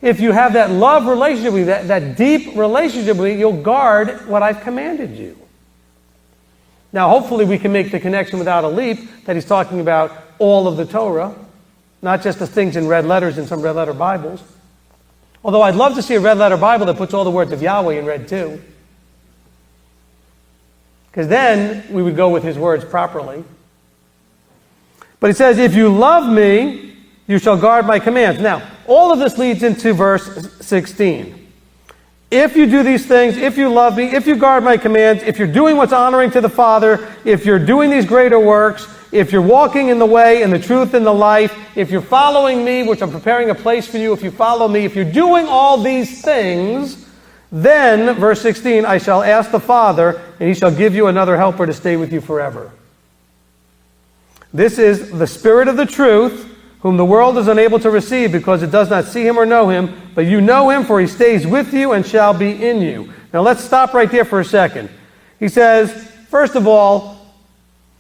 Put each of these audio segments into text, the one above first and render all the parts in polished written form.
If you have that love relationship with me, that deep relationship with me, you'll guard what I've commanded you. Now, hopefully we can make the connection without a leap that he's talking about all of the Torah, not just the things in red letters in some red letter Bibles. Although I'd love to see a red letter Bible that puts all the words of Yahweh in red too. Because then we would go with his words properly. But he says, if you love me, you shall guard my commands. Now, all of this leads into verse 16. If you do these things, if you love me, if you guard my commands, if you're doing what's honoring to the Father, if you're doing these greater works, if you're walking in the way and the truth and the life, if you're following me, which I'm preparing a place for you, if you follow me, if you're doing all these things, then, verse 16, I shall ask the Father, and he shall give you another helper to stay with you forever. This is the Spirit of the truth, whom the world is unable to receive because it does not see him or know him, but you know him, for he stays with you and shall be in you. Now let's stop right there for a second. He says, first of all,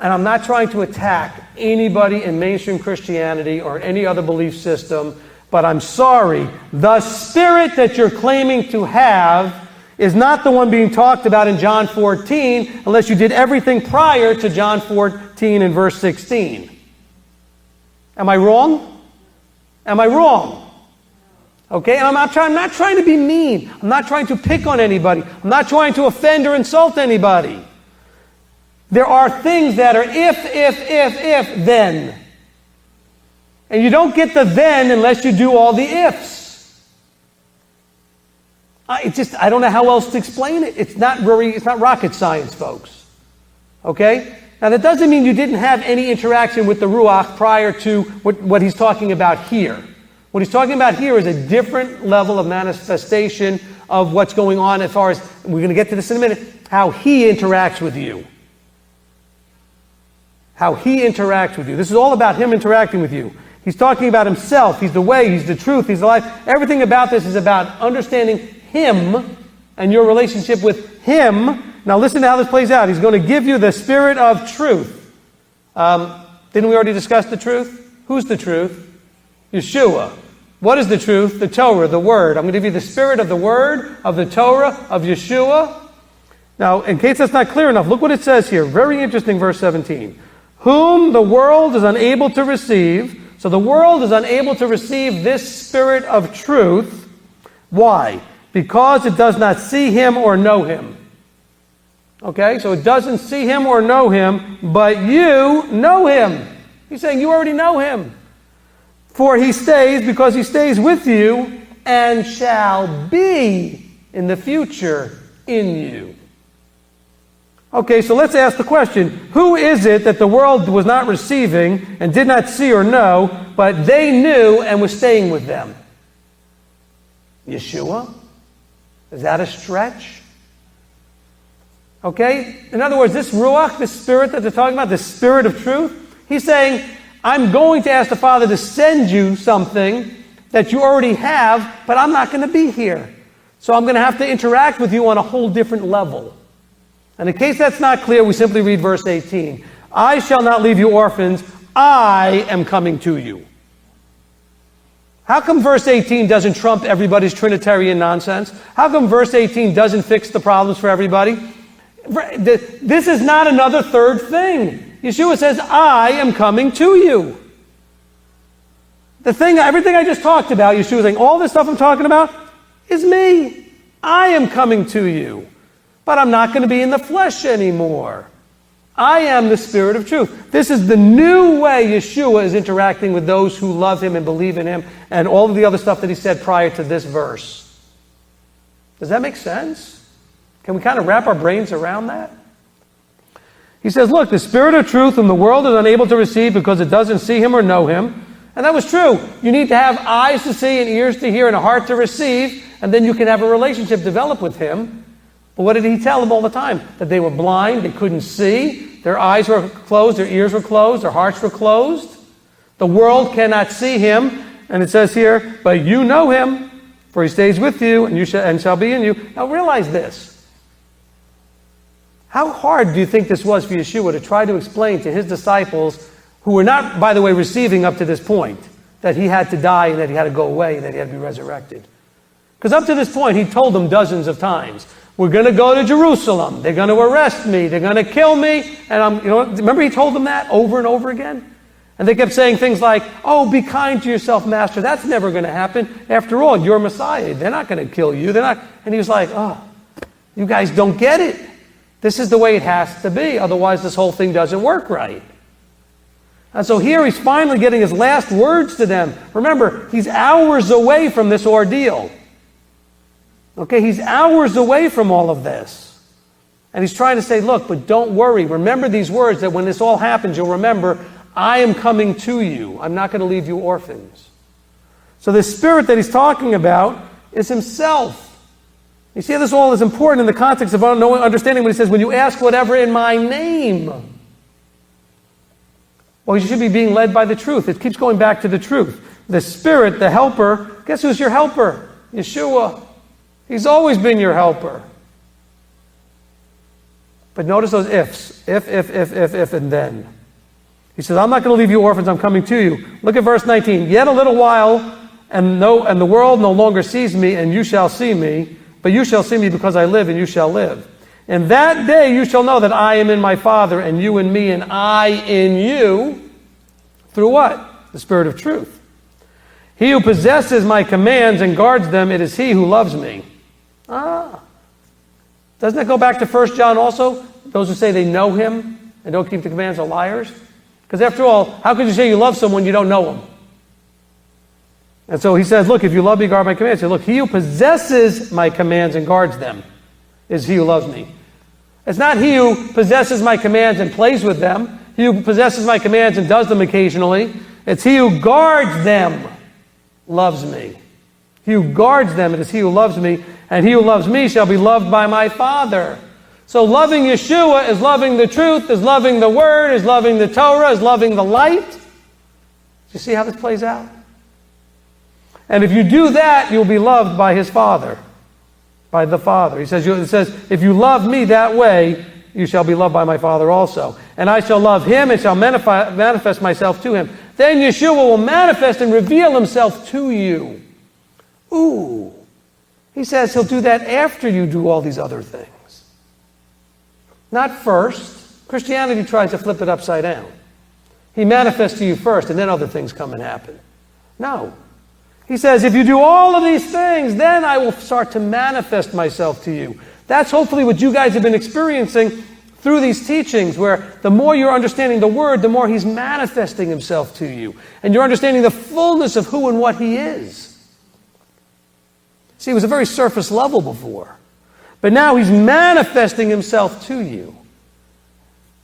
and I'm not trying to attack anybody in mainstream Christianity or any other belief system, but I'm sorry, the Spirit that you're claiming to have is not the one being talked about in John 14, unless you did everything prior to John 14 and verse 16. Am I wrong? Am I wrong? Okay, and I'm not trying to be mean. I'm not trying to pick on anybody. I'm not trying to offend or insult anybody. There are things that are if, then. And you don't get the then unless you do all the ifs. I don't know how else to explain it. It's not rocket science, folks. Okay? Now that doesn't mean you didn't have any interaction with the Ruach prior to what he's talking about here. What he's talking about here is a different level of manifestation of what's going on as far as, we're going to get to this in a minute, how he interacts with you. How he interacts with you. This is all about him interacting with you. He's talking about himself. He's the way, he's the truth, he's the life. Everything about this is about understanding him and your relationship with him. Now listen to how this plays out. He's going to give you the Spirit of truth. Didn't we already discuss the truth? Who's the truth? Yeshua. What is the truth? The Torah, the Word. I'm going to give you the Spirit of the Word, of the Torah, of Yeshua. Now, in case that's not clear enough, look what it says here. Very interesting, verse 17. Whom the world is unable to receive. So the world is unable to receive this Spirit of truth. Why? Because it does not see him or know him. Okay, so it doesn't see him or know him, but you know him. He's saying you already know him. For he stays, because he stays with you, and shall be in the future in you. Okay, so let's ask the question, who is it that the world was not receiving and did not see or know, but they knew and was staying with them? Yeshua? Is that a stretch? Okay? In other words, this Ruach, this Spirit that they're talking about, this Spirit of truth, he's saying, I'm going to ask the Father to send you something that you already have, but I'm not going to be here. So I'm going to have to interact with you on a whole different level. And in case that's not clear, we simply read verse 18. I shall not leave you orphans. I am coming to you. How come verse 18 doesn't trump everybody's Trinitarian nonsense? How come verse 18 doesn't fix the problems for everybody? This is not another third thing. Yeshua says, I am coming to you. Everything I just talked about, Yeshua saying, all this stuff I'm talking about is me. I am coming to you. But I'm not going to be in the flesh anymore. I am the Spirit of truth. This is the new way Yeshua is interacting with those who love him and believe in him, and all of the other stuff that he said prior to this verse. Does that make sense? Can we kind of wrap our brains around that? He says, look, the Spirit of truth whom the world is unable to receive because it doesn't see him or know him. And that was true. You need to have eyes to see and ears to hear and a heart to receive, and then you can have a relationship develop with him. But what did he tell them all the time? That they were blind, they couldn't see, their eyes were closed, their ears were closed, their hearts were closed. The world cannot see him. And it says here, but you know him, for he stays with you and shall be in you. Now realize this. How hard do you think this was for Yeshua to try to explain to his disciples, who were not, by the way, receiving up to this point, that he had to die and that he had to go away and that he had to be resurrected? Because up to this point, he told them dozens of times, we're going to go to Jerusalem. They're going to arrest me. They're going to kill me. And remember he told them that over and over again? And they kept saying things like, oh, be kind to yourself, Master. That's never going to happen. After all, you're Messiah. They're not going to kill you. They're not. And he was like, oh, you guys don't get it. This is the way it has to be. Otherwise, this whole thing doesn't work right. And so here he's finally getting his last words to them. Remember, he's hours away from this ordeal. Okay, he's hours away from all of this. And he's trying to say, look, but don't worry. Remember these words, that when this all happens, you'll remember, I am coming to you. I'm not going to leave you orphans. So the Spirit that he's talking about is himself. You see how this all is important in the context of understanding when he says, when you ask whatever in my name. Well, you should be being led by the truth. It keeps going back to the truth. The Spirit, the helper, guess who's your helper? Yeshua. He's always been your helper. But notice those ifs. If, and then. He says, I'm not going to leave you orphans, I'm coming to you. Look at verse 19. Yet a little while, and the world no longer sees me, and you shall see me. But you shall see me because I live, and you shall live. And that day you shall know that I am in my Father, and you in me, and I in you. Through what? The Spirit of truth. He who possesses my commands and guards them, it is he who loves me. Doesn't that go back to 1 John also? Those who say they know him and don't keep the commands are liars. Because after all, how could you say you love someone you don't know him? And so he says, look, if you love me, guard my commands. He says, look, he who possesses my commands and guards them is he who loves me. It's not he who possesses my commands and plays with them. He who possesses my commands and does them occasionally. It's he who guards them loves me. He who guards them, it is he who loves me. And he who loves me shall be loved by my Father. So loving Yeshua is loving the truth, is loving the Word, is loving the Torah, is loving the light. Do you see how this plays out? And if you do that, you'll be loved by his Father, by the Father. It says, if you love me that way, you shall be loved by my Father also. And I shall love him and shall manifest myself to him. Then Yeshua will manifest and reveal himself to you. Ooh. He says he'll do that after you do all these other things. Not first. Christianity tries to flip it upside down. He manifests to you first, and then other things come and happen. No. He says, if you do all of these things, then I will start to manifest myself to you. That's hopefully what you guys have been experiencing through these teachings, where the more you're understanding the Word, the more he's manifesting himself to you. And you're understanding the fullness of who and what he is. See, it was a very surface level before. But now he's manifesting himself to you.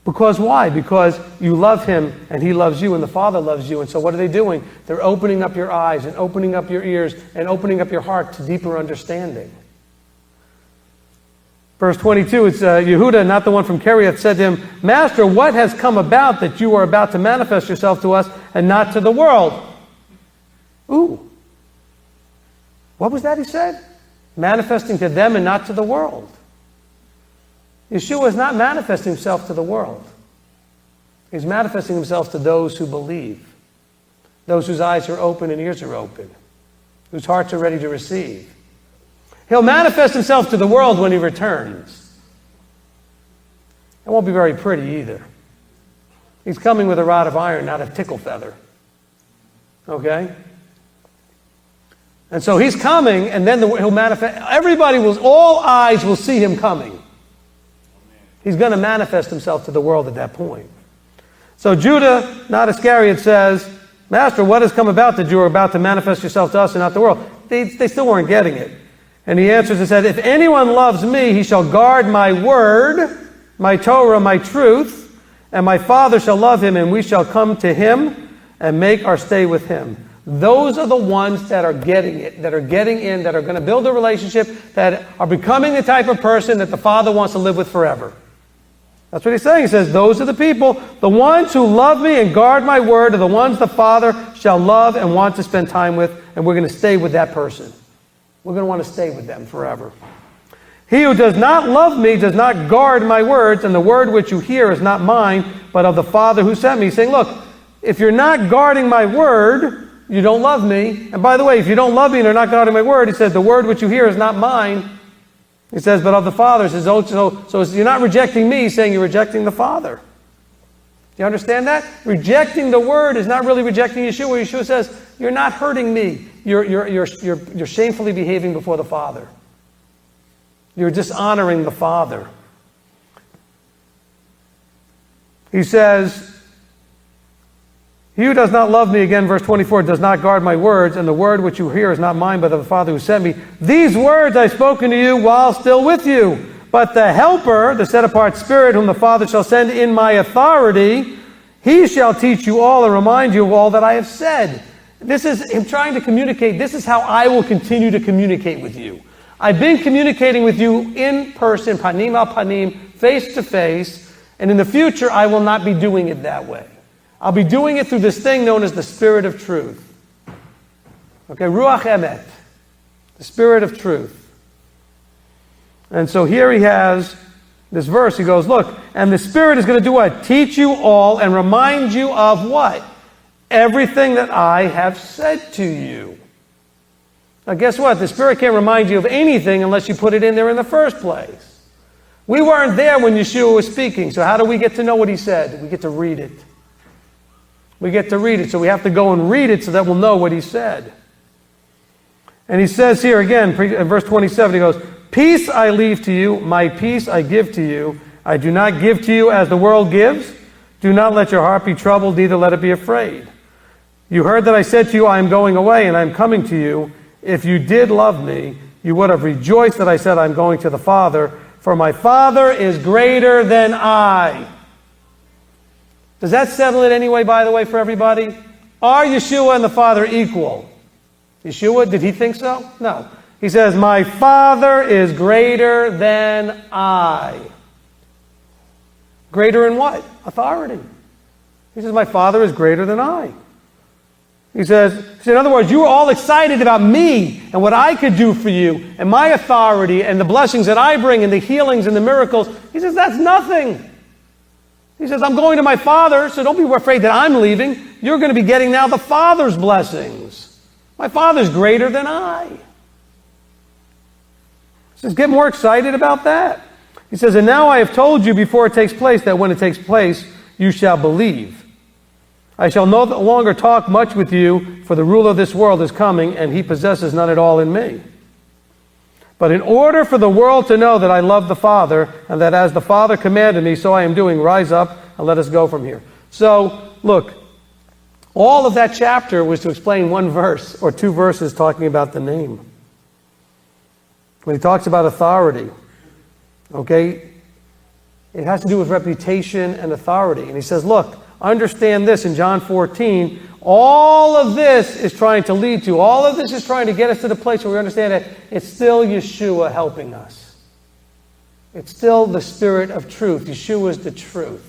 Because why? Because you love him and he loves you and the Father loves you. And so what are they doing? They're opening up your eyes and opening up your ears and opening up your heart to deeper understanding. Verse 22, it's Yehuda, not the one from Keriath, said to him, Master, what has come about that you are about to manifest yourself to us and not to the world? Ooh. What was that he said? Manifesting to them and not to the world. Yeshua is not manifesting himself to the world. He's manifesting himself to those who believe. Those whose eyes are open and ears are open. Whose hearts are ready to receive. He'll manifest himself to the world when he returns. It won't be very pretty either. He's coming with a rod of iron, not a tickle feather. Okay? And so he's coming, and then he'll manifest. All eyes will see him coming. He's going to manifest himself to the world at that point. So Judah, not Iscariot, says, Master, what has come about that you are about to manifest yourself to us and not the world? They still weren't getting it. And he answers and said, if anyone loves me, he shall guard my word, my Torah, my truth, and my Father shall love him, and we shall come to him and make our stay with him. Those are the ones that are getting it, that are getting in, that are going to build a relationship, that are becoming the type of person that the Father wants to live with forever. That's what he's saying. He says, those are the people, the ones who love me and guard my word are the ones the Father shall love and want to spend time with, and we're going to stay with that person. We're going to want to stay with them forever. He who does not love me does not guard my words, and the word which you hear is not mine, but of the Father who sent me. He's saying, look, if you're not guarding my word, you don't love me. And by the way, if you don't love me and are not guarding my word, he says, the word which you hear is not mine. He says, but of the Father. He says, so you're not rejecting me, he's saying you're rejecting the Father. Do you understand that? Rejecting the word is not really rejecting Yeshua. Yeshua says, you're not hurting me. You're shamefully behaving before the Father. You're dishonoring the Father. He says, he who does not love me, again, verse 24, does not guard my words, and the word which you hear is not mine, but of the Father who sent me. These words I've spoken to you while still with you. But the Helper, the set-apart Spirit, whom the Father shall send in my authority, he shall teach you all and remind you of all that I have said. This is him trying to communicate. This is how I will continue to communicate with you. I've been communicating with you in person, panim al panim, face to face, and in the future I will not be doing it that way. I'll be doing it through this thing known as the Spirit of Truth. Okay, Ruach Emet, the Spirit of Truth. And so here he has this verse. He goes, look, and the Spirit is going to do what? Teach you all and remind you of what? Everything that I have said to you. Now guess what? The Spirit can't remind you of anything unless you put it in there in the first place. We weren't there when Yeshua was speaking, so how do we get to know what he said? We get to read it. We get to read it, so we have to go and read it so that we'll know what he said. And he says here again, in verse 27, he goes, peace I leave to you, my peace I give to you. I do not give to you as the world gives. Do not let your heart be troubled, neither let it be afraid. You heard that I said to you, I am going away and I am coming to you. If you did love me, you would have rejoiced that I said I am going to the Father, for my Father is greater than I. Does that settle it anyway, by the way, for everybody? Are Yeshua and the Father equal? Yeshua, did he think so? No. He says, my Father is greater than I. Greater in what? Authority. He says, my Father is greater than I. He says, in other words, you were all excited about me and what I could do for you and my authority and the blessings that I bring and the healings and the miracles. He says, that's nothing. He says, I'm going to my Father, so don't be afraid that I'm leaving. You're going to be getting now the Father's blessings. My Father's greater than I. He says, get more excited about that. He says, and now I have told you before it takes place that when it takes place, you shall believe. I shall no longer talk much with you, for the ruler of this world is coming, and he possesses none at all in me. But in order for the world to know that I love the Father, and that as the Father commanded me, so I am doing, rise up and let us go from here. So, look, all of that chapter was to explain one verse, or two verses talking about the name. When he talks about authority, okay, it has to do with reputation and authority. And he says, look, understand this in John 14, all of this is trying to lead to, all of this is trying to get us to the place where we understand that it's still Yeshua helping us. It's still the Spirit of truth. Yeshua is the truth.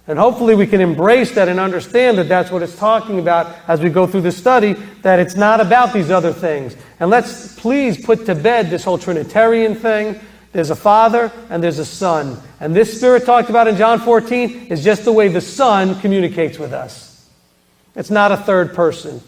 And hopefully we can embrace that and understand that that's what it's talking about as we go through the study, that it's not about these other things. And let's please put to bed this whole Trinitarian thing. There's a Father and there's a Son. And this Spirit talked about in John 14 is just the way the Son communicates with us. It's not a third person.